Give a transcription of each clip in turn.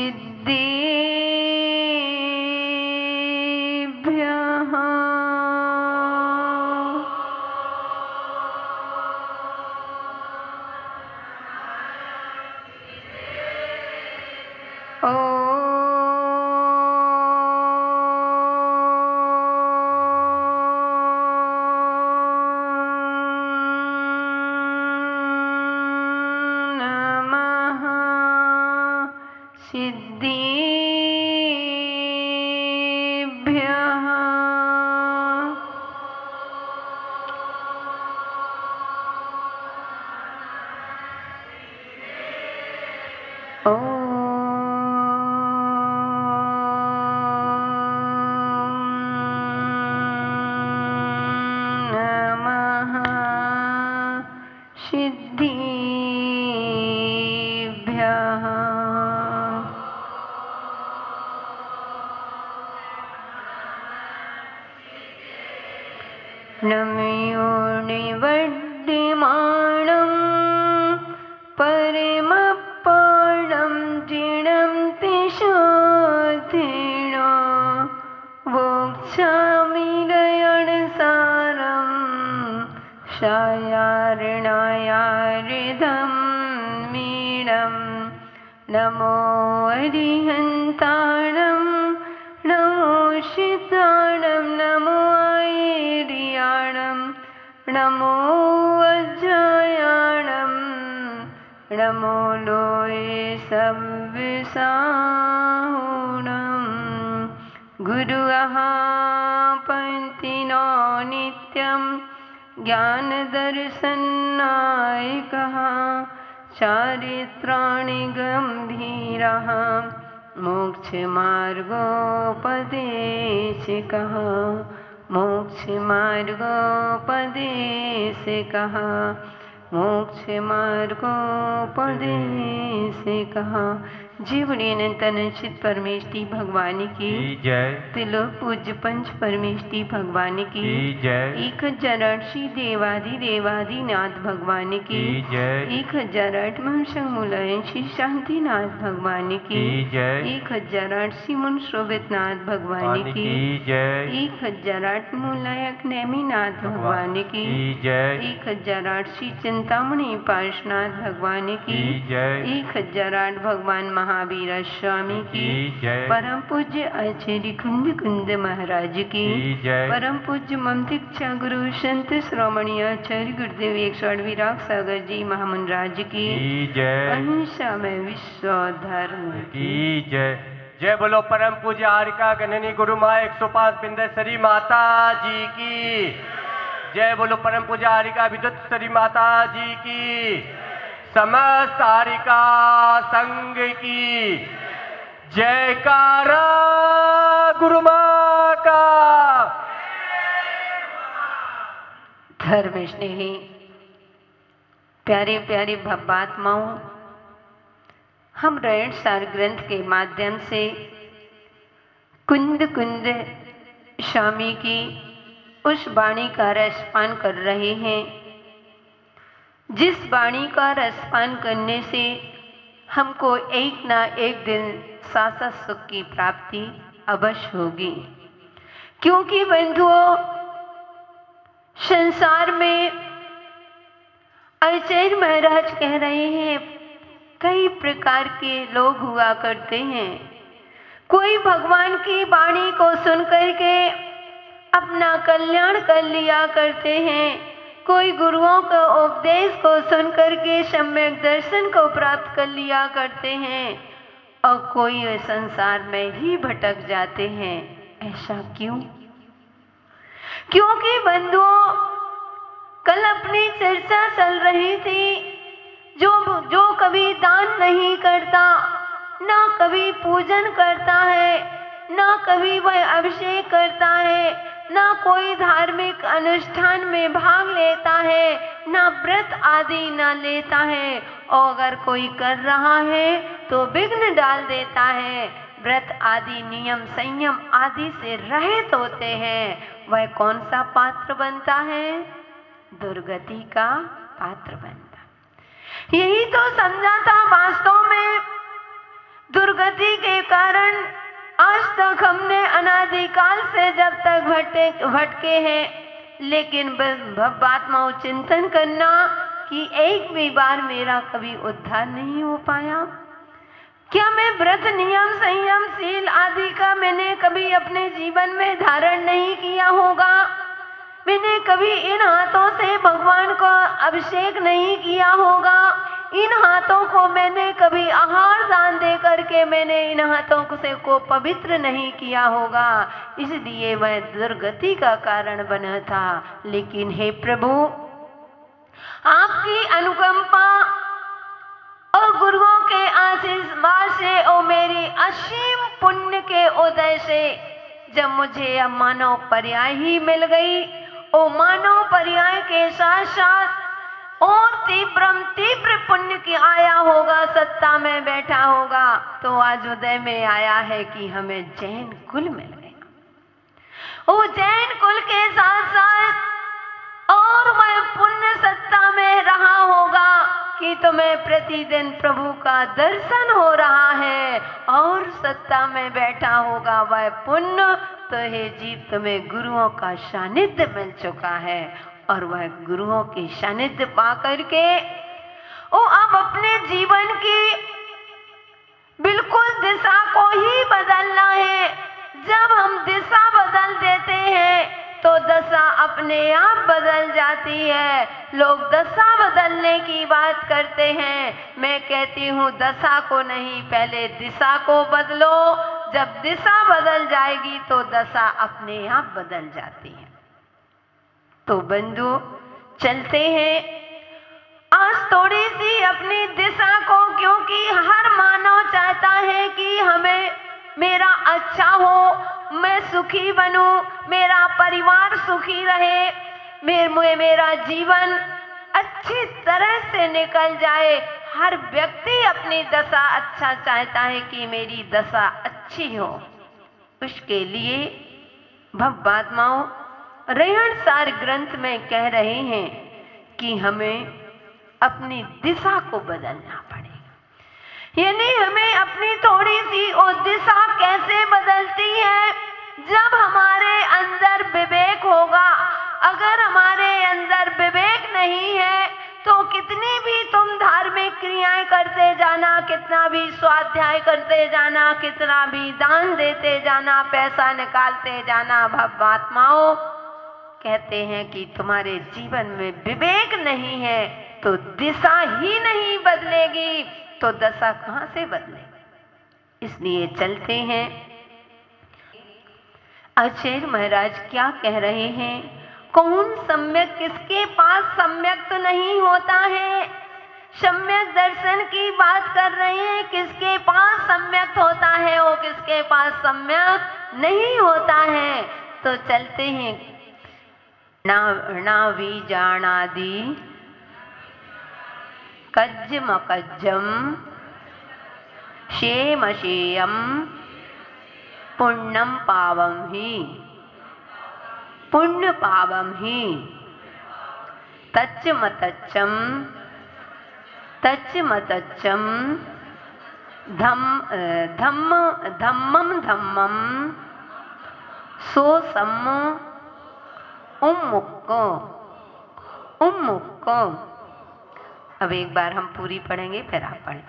सिद्धिभ्यः। सिद्धिभ्यः। नमः सिद्धिभ्यः। नमयोनिवर्धमानं परमपाणं जिनं तिशोधिनो वोक्षामि गयणसारं शायार्णायारिधं मीडं। नमो अरिहन्ताणं नमो शिताणं नमो ऐर्याणं नमो वज्रायाणं नमो लोये सव्विसाहुणं। गुरुः पन्थिनो नित्यं ज्ञानदर्शननायकः चारित्राणि गम्भीरः मोक्षमार्गोपदेशकः। मोक्षमार्गोपदेशकः मोक्षमार्गोपदेशकः। जीवनी अनंत अनंत परमेष्टि भगवान की जय। तिलोक पूज्य पंच परमेष्टि भगवान की जय। 1008 देवादिदेवादिनाथ भगवान की जय। 1008 मुलायन श्री शांतिनाथ भगवान की जय। 1008 मुन शोभितनाथ भगवान की जय। 1008 मुलायक नेमीनाथ भगवान की जय। 1008 चिंतामणि पार्शनाथ भगवान की जय। 1008 भगवान महावीर स्वामी की जय। परम पूज्य आचार्य कुंद कुंद महाराज की जय। परम पूज्य ममतिक्षा गुरु संत श्रोमणी आचार्य गुरुदेव 108 विराग सागर जी महामनराज की जय। अहिंसा में विश्व धर्म की जय। जय बोलो परम पूज्य आरिका गणनी गुरु माँ 105 बिंदेश्वरी माता जी की जय। बोलो परम पूज्य आरिका विद्युतश्वरी माता जी की समस्त आरिका संघ की जयकारा गुरु माँ का। धर्म स्नेही प्यारे प्यारे भव्यात्माओं, हम रण सार ग्रंथ के माध्यम से कुंद कुंद स्वामी की उस वाणी का रसपान कर रहे हैं जिस वाणी का रसपान करने से हमको एक ना एक दिन शाश्वत सुख की प्राप्ति अवश्य होगी। क्योंकि बंधुओं, संसार में आचार्य महाराज कह रहे हैं कई प्रकार के लोग हुआ करते हैं। कोई भगवान की वाणी को सुन करके अपना कल्याण कर लिया करते हैं, कोई गुरुओं का उपदेश को सुन करके सम्यक दर्शन को प्राप्त कर लिया करते हैं और कोई संसार में ही भटक जाते हैं। ऐसा क्यों? क्योंकि बंधुओं, कल अपनी चर्चा चल रही थी, जो कभी दान नहीं करता, ना कभी पूजन करता है, ना कभी वह अभिषेक करता है, ना कोई धार्मिक अनुष्ठान में भाग लेता है, ना व्रत आदि ना लेता है, और अगर कोई कर रहा है तो विघ्न डाल देता है, व्रत आदि नियम संयम आदि से रहित होते हैं, वह कौन सा पात्र बनता है? दुर्गति का पात्र बनता। यही तो समझा था वास्तव में दुर्गति दुर्गति के कारण आज तक हमने अनादिकाल से जब तक भटके हैं, लेकिन भव्यात्माओं चिंतन करना कि एक भी बार मेरा कभी उद्धार नहीं हो पाया। क्या मैं व्रत, नियम, संयम, शील आदि का मैंने कभी अपने जीवन में धारण नहीं किया होगा? मैंने कभी इन हाथों से भगवान को अभिषेक नहीं किया होगा? इन हाथों को मैंने कभी आहार दान दे करके मैंने इन हाथों को पवित्र नहीं किया होगा, इसलिए वह दुर्गति का कारण बना था। लेकिन हे प्रभु, आपकी अनुकंपा और गुरुओं के आशीर्वाद से और मेरी असीम पुण्य के उदय से जब मुझे यह मानव पर्याय ही मिल गई और मानव पर्याय के साथ साथ और तीव्र पुण्य की आया होगा, सत्ता में बैठा होगा, तो आज उदय में आया है कि हमें जैन कुल मिल गया। वो जैन कुल के साथ साथ और वह पुण्य सत्ता में रहा होगा कि तुम्हें प्रतिदिन प्रभु का दर्शन हो रहा है और सत्ता में बैठा होगा वह पुण्य। तो हे जीव, तुम्हें गुरुओं का सानिध्य मिल चुका है और वह गुरुओं की सानिध्य पा करके वो अब अपने जीवन की बिल्कुल दिशा को ही बदलना है। जब हम दिशा बदल देते हैं तो दशा अपने आप बदल जाती है। लोग दशा बदलने की बात करते हैं, मैं कहती हूँ दशा को नहीं, पहले दिशा को बदलो। जब दिशा बदल जाएगी तो दशा अपने आप बदल जाती है। तो बंधु, चलते हैं आज थोड़ी सी अपनी दिशा को, क्योंकि हर मानव चाहता है कि हमें मेरा अच्छा हो, मैं सुखी बनूं, मेरा परिवार सुखी रहे, मेरा जीवन अच्छी तरह से निकल जाए। हर व्यक्ति अपनी दशा अच्छा चाहता है कि मेरी दशा अच्छी हो। उसके लिए भव्यात्माओं रेहणसार ग्रंथ में कह रहे हैं कि हमें अपनी दिशा को बदलना पड़ेगा। यानी हमें अपनी थोड़ी सी और दिशा कैसे बदलती है? जब हमारे अंदर विवेक होगा। अगर हमारे अंदर विवेक नहीं है तो कितनी भी तुम धार्मिक क्रियाएं करते जाना, कितना भी स्वाध्याय करते जाना, कितना भी दान देते जाना, पैसा निकालते जाना, भव्यात्माओं कहते हैं कि तुम्हारे जीवन में विवेक नहीं है तो दिशा ही नहीं बदलेगी, तो दशा कहां से बदलेगी? इसलिए चलते हैं। आचार्य महाराज क्या कह रहे हैं? कौन सम्यक, किसके पास सम्यक तो नहीं होता है? सम्यक दर्शन की बात कर रहे हैं, किसके पास सम्यक होता है और किसके पास सम्यक नहीं होता है? तो चलते हैं। नावी जानादि कज्जमकज्जम शेमशेयम पुण्यम पावम ही, पुण्य पावम ही तच्चमतच्चम तच्चमतच्चम धम्मम धम्मम सोसम उम्मुक्को उम्मुक्को। अब एक बार हम पूरी पढ़ेंगे, फिर आप पढ़ें।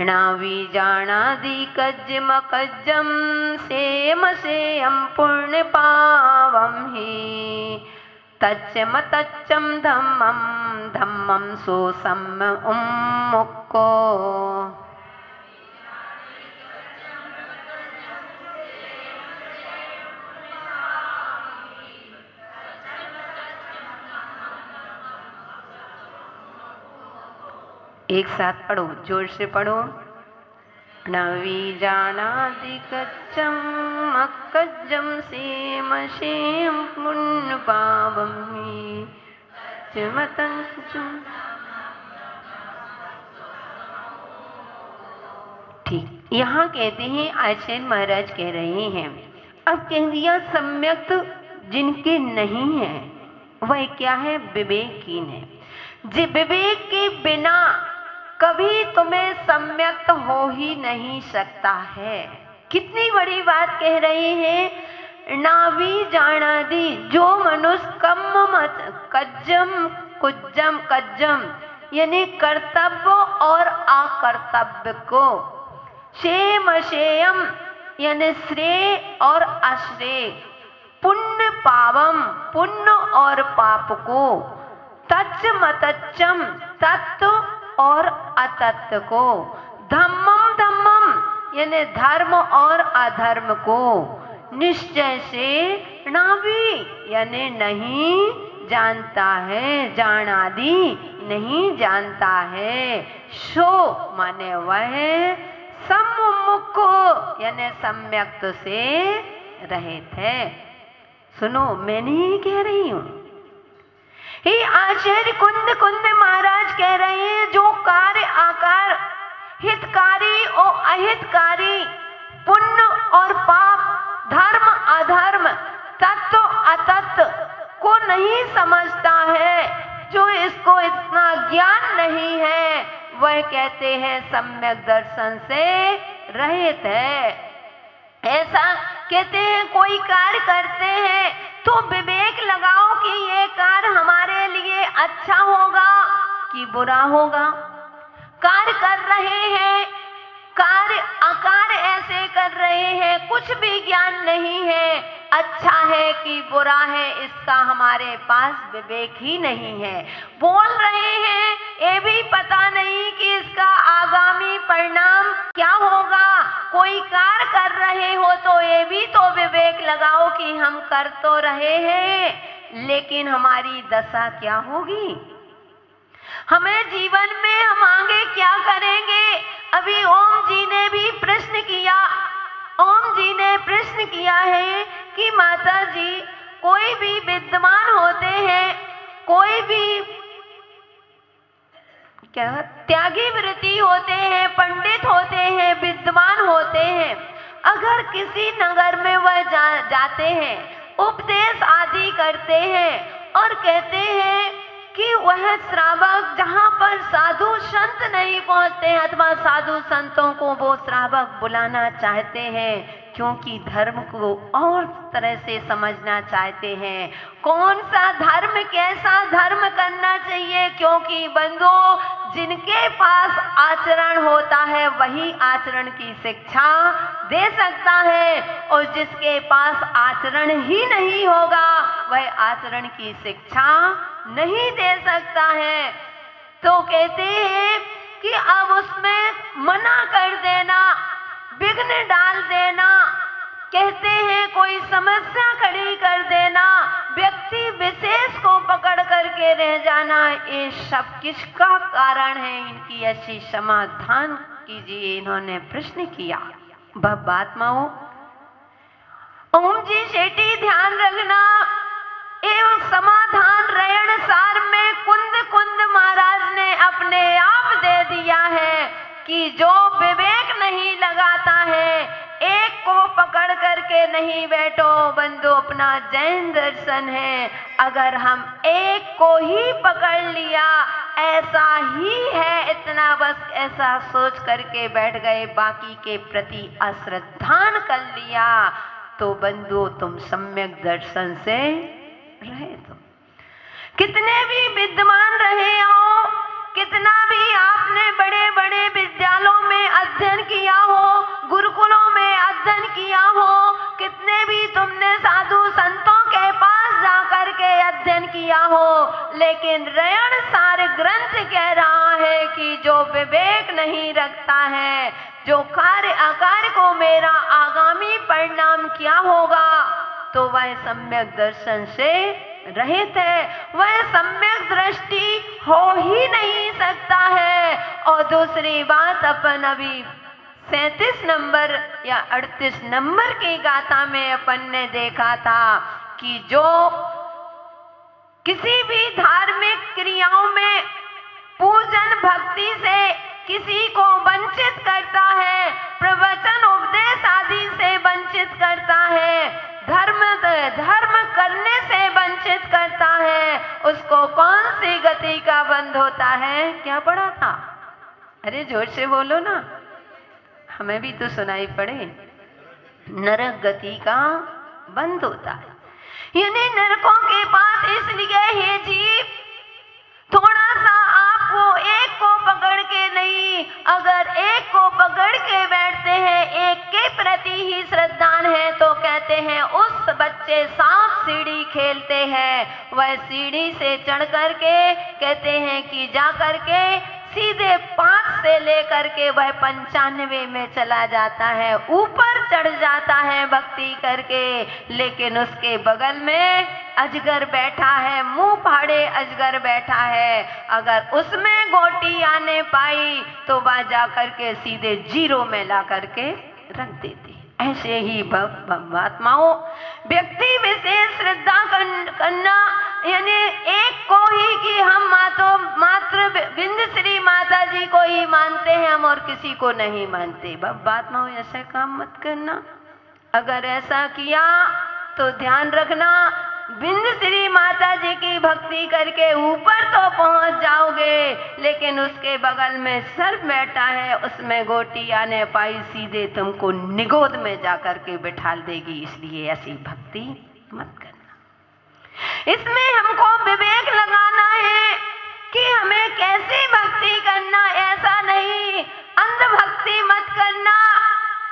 नावी जानादि कज्जमकज्जम सेम पुण्य पावम ही तच्चमतच्चम धम्मम धम्मम सोसम उम्मुक्को। एक साथ पढ़ो, जोर से पढ़ो। नवी जानादि कच्चम मक्कज्जम सेम शेम पुण्य पावम ही चमतंचम। ठीक, यहाँ कहते हैं आचार्य महाराज कह रहे हैं, अब कह दिया सम्यक जिनके नहीं है वह क्या है? विवेकहीन है। विवेक के बिना कभी तुम्हें सम्यक्त हो ही नहीं सकता है। कितनी बड़ी बात कह रहे हैं। नावी जानादि, जो मनुष्य कज्जम यानी कर्तव्य और अकर्तव्य को, शेयम यानी श्रेय और अश्रेय, पुण्य पावम पुण्य और पाप को, तच्च मतच्चम तत्व और अतत्व को, धम्मम यानी धर्म और अधर्म को, निश्चय से नाभि यानी नहीं जानता है, जानादि नहीं जानता है, शो माने वह, सम्मुख यानी सम्यक्त से रहित है। सुनो, मैं नहीं कह रही हूं, ही आचार्य कुंद महाराज कह रहे हैं, जो कार्य आकार, हितकारी और अहितकारी, पुण्य और पाप, धर्म अधर्म, तत्व अतत्व को नहीं समझता है, जो इसको इतना ज्ञान नहीं है, वह कहते हैं सम्यक दर्शन से रहित है। ऐसा कहते हैं, कोई कार्य करते हैं तो विवेक लगाओ कि ये कार्य हमारे लिए अच्छा होगा कि बुरा होगा। कार्य कर रहे हैं, कार्य अकार्य ऐसे कर रहे हैं, कुछ भी ज्ञान नहीं है, अच्छा है कि बुरा है, इसका हमारे पास विवेक ही नहीं है। बोल रहे हैं, ये भी पता नहीं कि इसका आगामी परिणाम क्या होगा। कोई कार्य कर रहे हो तो ये भी तो विवेक लगाओ कि हम कर तो रहे हैं, लेकिन हमारी दशा क्या होगी, हमें जीवन में हम आगे क्या करेंगे। अभी ओम जी ने भी प्रश्न किया, ओम जी ने प्रश्न किया है कि माता जी, कोई भी विद्वान होते हैं, कोई भी क्या त्यागी वृत्ति होते हैं, पंडित होते हैं, विद्वान होते हैं, अगर किसी नगर में वह जाते हैं, उपदेश आदि करते हैं और कहते हैं कि वह श्रावक, जहाँ पर साधु संत नहीं पहुँचते हैं अथवा साधु संतों को वो श्रावक बुलाना चाहते हैं, क्योंकि धर्म को और तरह से समझना चाहते हैं, कौन सा धर्म, कैसा धर्म करना चाहिए। क्योंकि बंधुओं, जिनके पास आचरण होता है वही आचरण की शिक्षा दे सकता है, और जिसके पास आचरण ही नहीं होगा वह आचरण की शिक्षा नहीं दे सकता है। तो कहते हैं कि अब उसमें मना कर देना, विघ्न डाल देना, कहते हैं कोई समस्या खड़ी कर देना, व्यक्ति विशेष को पकड़ करके रह जाना, ये सब किसका कारण है, इनकी ऐसी समाधान कीजिए। इन्होंने प्रश्न किया। बात माओ, ओम जी शेठी ध्यान रखना, एवं समाधान रयण सार में कुंद महाराज ने अपने आप दे दिया है कि जो विवेक नहीं लगाता है, एक को पकड़ करके नहीं बैठो बंधु, अपना जैन दर्शन है, अगर हम एक को ही पकड़ लिया, ऐसा ही है, इतना बस ऐसा सोच करके बैठ गए, बाकी के प्रति अश्रद्धान कर लिया, तो बंधु तुम सम्यक दर्शन से रहे। तुम कितने भी विद्वान रहे हो, कितना भी आपने बड़े बड़े विद्यालयों में अध्ययन किया हो, गुरुकुलों में अध्ययन किया हो, कितने भी तुमने साधु संतों के पास जाकर के अध्ययन किया हो, लेकिन रयण सार ग्रंथ कह रहा है कि जो विवेक नहीं रखता है, जो कार्य अकार्य को मेरा आगामी परिणाम क्या होगा, तो वह सम्यक दर्शन से रहित है, वह सम्यक दृष्टि हो ही नहीं सकता है। और दूसरी बात, अपन अभी 37 नंबर या 38 नंबर की गाथा में अपन ने देखा था कि जो किसी भी धार्मिक क्रियाओं में पूजन भक्ति से किसी को वंचित करता है, प्रवचन उपदेश आदि से वंचित करता है, धर्म करने से वंचित करता है, उसको कौन सी गति का बंध होता है। क्या पढ़ा था, अरे जोर से बोलो ना, हमें भी तो सुनाई पड़े। नरक गति का बंद होता है, यानी नरकों के पास इसलिए है जीव थोड़ा सा आपको एक को पकड़ के नहीं, अगर एक को पकड़ के बैठते हैं, एक के प्रति ही श्रद्धान है, तो कहते हैं उस बच्चे सांप सीढ़ी खेलते हैं, वह सीढ़ी से चढ़ करके कहते हैं कि जा करके सीधे 5 से लेकर के वह 95 में चला जाता है, ऊपर चढ़ जाता है भक्ति करके। लेकिन उसके बगल में अजगर बैठा है, मुंह फाड़े अजगर बैठा है, अगर उसमें गोटी आने पाई तो वह जा करके सीधे 0 में ला करके रख देती। ऐसे ही आत्माओं व्यक्ति विशेष श्रद्धा करना, यानी एक को ही कि हम मात्र बिंद श्री माता जी को ही मानते हैं हम और किसी को नहीं मानते। बात में ऐसा काम मत करना, अगर ऐसा किया तो ध्यान रखना बिंद श्री माता जी की भक्ति करके ऊपर तो पहुंच जाओगे, लेकिन उसके बगल में सर्प बैठा है, उसमें गोटी आने पाई सीधे तुमको निगोद में जाकर के बिठा देगी। इसलिए ऐसी भक्ति मत करना। इसमें हमको विवेक लगाना है कि हमें कैसी भक्ति करना, ऐसा नहीं अंधभक्ति मत करना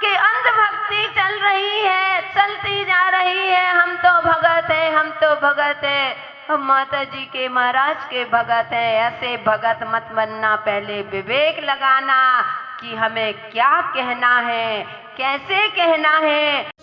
कि अंधभक्ति चल रही है, चलती जा रही है, हम तो भगत हैं, हम तो भगत हैं, हम माता जी के महाराज के भगत हैं। ऐसे भगत मत बनना, पहले विवेक लगाना कि हमें क्या कहना है, कैसे कहना है।